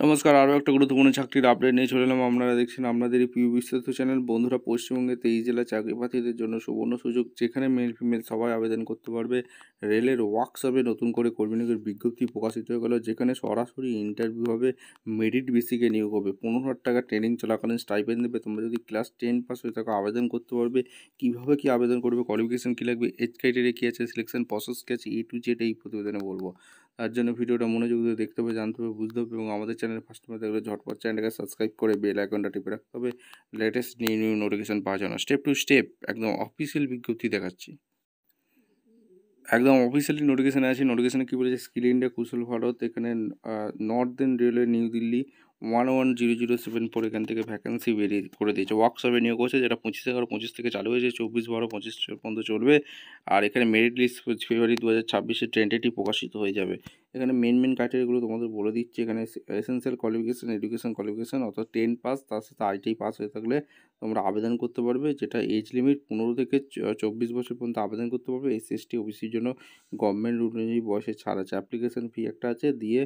নমস্কার, আরও একটা গুরুত্বপূর্ণ চাকরির আপডেট নিয়ে চলে এলাম। আপনারা দেখছেন আপনাদেরই প্রিয় বিস্তারিত চ্যানেল। বন্ধুরা, পশ্চিমবঙ্গে 23 জেলা চাকরি প্রার্থীদের জন্য সুবর্ণ সুযোগ, যেখানে মেল ফিমেল সবাই আবেদন করতে পারবে। রেলের ওয়ার্কশপে নতুন করে কর্মী নিয়োগের বিজ্ঞপ্তি প্রকাশিত হয়ে গেল, যেখানে সরাসরি ইন্টারভিউ হবে, মেরিট বেসিকে নিয়োগ হবে, 15,000 টাকা ট্রেনিং চলাকালীন স্টাইপেন্ড দেবে। তোমরা যদি ক্লাস 10 পাস হয়ে থাকো আবেদন করতে পারবে। কীভাবে কী আবেদন করবে, কোয়ালিফিকেশন কী লাগবে, এজ ক্রাইটেরিয়া কী আছে, সিলেকশন প্রসেস কী আছে, A to Z এই প্রতিবেদনে বলবো। তার জন্য ভিডিওটা মনোযোগ দিয়ে দেখতে হবে, জানতে হবে, বুঝতে হবে এবং আমাদের চ্যানেল ফার্স্ট টাইম দেখলে ঝটপট চ্যানেলটাকে সাবস্ক্রাইব করে বেল আইকনটা টিপে রাখতে হবে লেটেস্ট নিউ নোটিফিকেশন পাওয়ার জন্য। স্টেপ টু স্টেপ একদম অফিসিয়াল বিজ্ঞপ্তি দেখাচ্ছি। একদম অফিসিয়ালি নোটিফিকেশানে আছে। নোটিফিকেশানে কী বলেছে, স্কিল ইন্ডিয়া কুশল ভারত, এখানে নর্দার্ন রেলওয়ে নিউ দিল্লি 110074 এখান থেকে ভ্যাকেন্সি বেরিয়ে করে দিয়েছে। ওয়ার্কশপে নিয়োগ হচ্ছে, যেটা 25/11/25 থেকে চালু হয়েছে, 24/12/25 পর্যন্ত চলবে। আর এখানে মেরিট লিস্ট ফেব্রুয়ারি 2026 টেন্টেটিভ প্রকাশিত হয়ে যাবে। এখানে মেন ক্রাইটেরিয়াগুলো তোমাদের বলে দিচ্ছি। এখানে এসেন্সিয়াল কোয়ালিফিকেশান, এডুকেশন কোয়ালিফিকেশান অর্থাৎ 10 পাস, তার সাথে ITI পাস হয়ে থাকলে তোমরা আবেদন করতে পারবে। যেটা এজ লিমিট 15 থেকে 24 বছর পর্যন্ত আবেদন করতে পারবে। SC/ST OBCর জন্য গভর্নমেন্ট রুল অনুযায়ী বয়সের ছাড় আছে। অ্যাপ্লিকেশন ফি একটা আছে, দিয়ে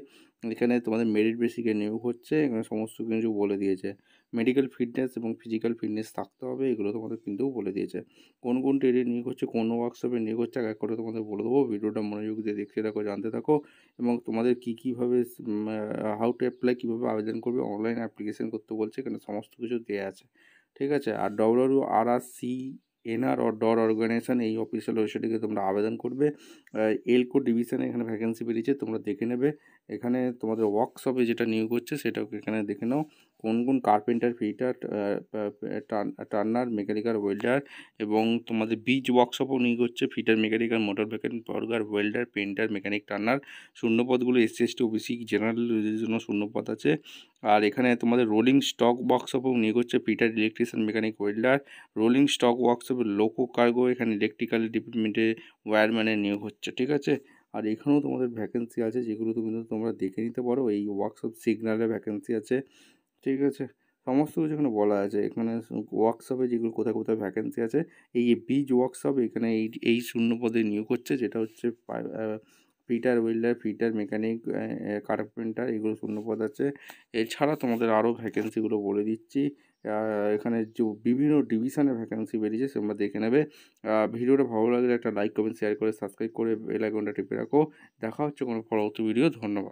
এখানে তোমাদের মেরিট বেসিকে নিয়োগ হচ্ছে। এখানে সমস্ত কিছু বলে দিয়েছে। মেডিকেল ফিটনেস এবং ফিজিক্যাল ফিটনেস থাকতে হবে, এগুলো তোমাদের কিন্তু বলে দিয়েছে। কোন ট্রেডে নিয়োগ হচ্ছে, কোন ওয়ার্কশপে নিয়োগ হচ্ছে, এক করে তোমাদের বলে দেবো। ভিডিওটা মনোযোগ দিয়ে দেখতে থাকো, জানতে থাকো এবং তোমাদের কীভাবে হাউ টু অ্যাপ্লাই, কীভাবে আবেদন করবে, অনলাইন অ্যাপ্লিকেশন করতে বলছে, এখানে সমস্ত কিছু দেওয়া আছে। ঠিক আছে। আর WRRCNR ডর অর্গানাইজেশন, এই অফিসিয়াল ওয়েবসাইটে তোমরা আবেদন করবে। এলকো ডিভিশনে এখানে ভ্যাকেন্সি বেরিয়েছে, তোমরা দেখে নেবে। এখানে তোমাদের ওয়ার্কশপে যেটা নিয়োগ হচ্ছে সেটাও এখানে দেখে নাও। কোন carpenter, fitter, turner, mechanical, welder এবং তোমাদের বীজ ওয়ার্কশপও নিয়োগ হচ্ছে। ফিটার, মেকানিক্যাল, মোটর মেকানিক, বর্গার, ওয়েল্ডার, পেন্টার, মেকানিক, টার্নার। শূন্যপদগুলো SC/ST OBC জেনারেলের জন্য শূন্যপদ আছে। আর এখানে তোমাদের রোলিং স্টক ওয়ার্কশপও নিয়োগ হচ্ছে। Fitter, electrician, mechanic, welder. Rolling stock ওয়ার্কশপে লোকো কার্গো, এখানে ইলেকট্রিক্যাল ডিপার্টমেন্টে ওয়্যারম্যানের নিয়োগ হচ্ছে। ঠিক আছে। আর এখানেও তোমাদের ভ্যাকেন্সি আছে, যেগুলো কিন্তু তোমরা দেখে নিতে পারো। এই ওয়ার্কশপ সিগনালের ভ্যাকেন্সি আছে। ঠিক আছে। সমস্ত কিছু এখানে বলা আছে। এখানে ওয়ার্কশপে যেগুলো কোথায় কোথায় ভ্যাকেন্সি আছে, এই বীজ ওয়ার্কশপ এখানে এই শূন্য পদে নিয়োগ হচ্ছে, যেটা হচ্ছে fitter, welder, fitter, mechanic, carpenter, এগুলো শূন্যপদ আছে। এছাড়া তোমাদের আরও ভ্যাকেন্সিগুলো বলে দিচ্ছি। এখানে যে বিভিন্ন ডিভিশনের ভ্যাকেন্সি বেরিয়েছে তোমরা দেখে নেবে। ভিডিওটা ভালো লাগলে একটা লাইক, কমেন্ট, শেয়ার করে সাবস্ক্রাইব করে বেল আইকনটা টিপে রাখো। দেখা হচ্ছে কোনো পরবর্তী ভিডিও। ধন্যবাদ।